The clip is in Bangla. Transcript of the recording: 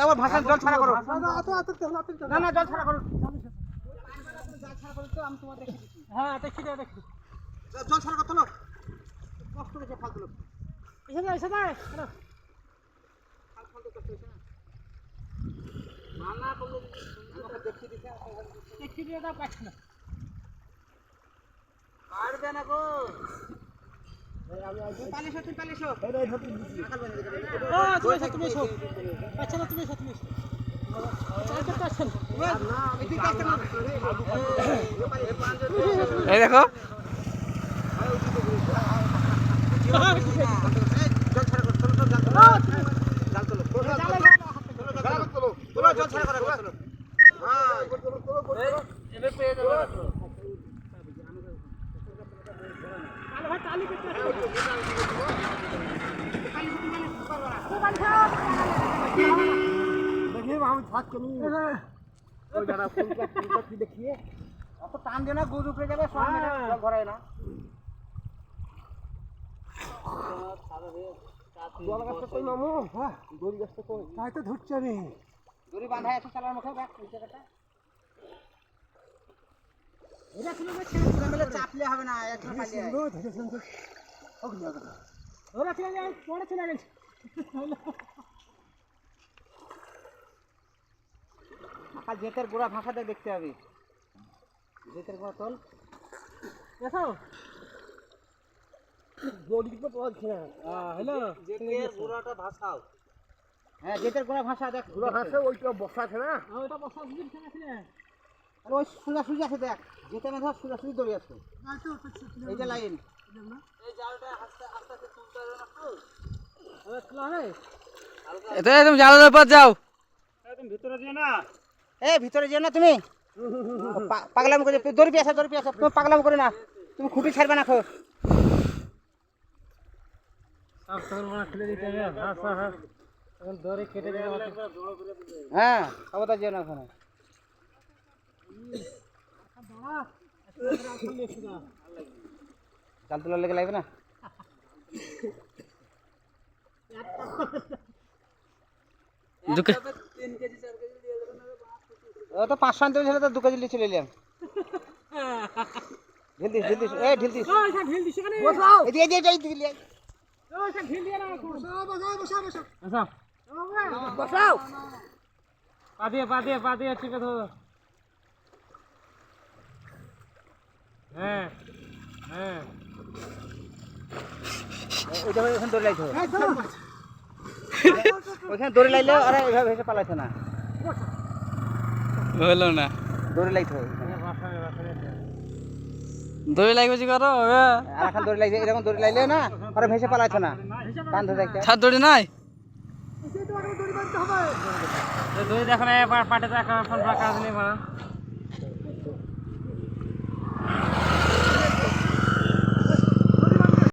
আবার ভাষা জল ছাড়া করো না না জল ছাড়া করো তো আমি তোমার দেখে দিচ্ছি হ্যাঁ দেখি জল ছাড়া করতে কষ্ট করে ফালতু লোক এসে যায় ফালতু কষ্ট হয়েছে না না বললে আমাকে দেখি দিয়ে দাও পাচ্ছি না পারবে না গো তুমি এসো আচ্ছা না তুমি এসো এই দেখো দেখিয়ে অত টান দিয়ে না গুজ উপরে যাবে ঘরে না জল গাছটা কই মামু হ্যাঁ দড়ি গাছটা কই তাই তো ধরছি আমি দড়ি বাঁধা আছে চালার মুখে দেখ এই জায়গাটা এটা ছিল না ছেলে মেলে চাপলে হবে না একটা পালিয়ে ধরেছিলাম তো ওকে না কথা ওরা চলে যায় পড়ে চলে গেছে আকাল জেতের গোড়া ভাষাটা দেখতে হবে জেতের গোড়া তোল দেখো বডি তো পড়ছে না হ্যালো জেতের গোড়াটা ভাষাও হ্যাঁ জেতের গোড়া ভাষা দেখ গোড়া ভাষা ওইটা বসা আছে না ওইটা বসা দিন আছে না আর ওই সুজা আছে দেখ জেতের মধ্যে সুজা দড়ি আছে এই যে লাইন এই জালটা আস্তে আস্তে তুলতে হবে না তো আরে খোলা হবে এটা তুমি জালের উপর যাও তুমি ভিতরে যেও না ভিতরে যেও না তুমি পাগলাম করে দড়ি পেছাও তুমি পাগলাম করে না তুমি খুঁটি ছাড়বে না খো সব সরবনা খুলে দিতে হবে হ্যাঁ এখন দড়ি কেটে দেবে হ্যাঁ খবরদার যেও না ওখানে জাল তোলার লেগে লাগবে না ও তো 500 আনতে ছিল তো 2 কেজি চলে এলাম ঢিল দিস ঢিল দিস ঢিল দিস কেন বসাও এদিকে ঢিল দিয়ে না বসাও পা দিয়ে ঠিক আছে হ্যাঁ ওইটা ওখানে দড়ি লাইতে হবে ওখানে দড়ি লাইলে আরে এভাবে ভেসে পালাইছে না হলো না দড়ি লাইতে হবে দড়ি লাগবে জি করো আর এখন দড়ি লাইছে এরকম দড়ি লাইলে না আরে ভেসে পালাইছে না টান ধরে দেখতে ছাদ দড়ি নাই দড়ি দেখো না পাটে তো এখন ফাঁকা আছে না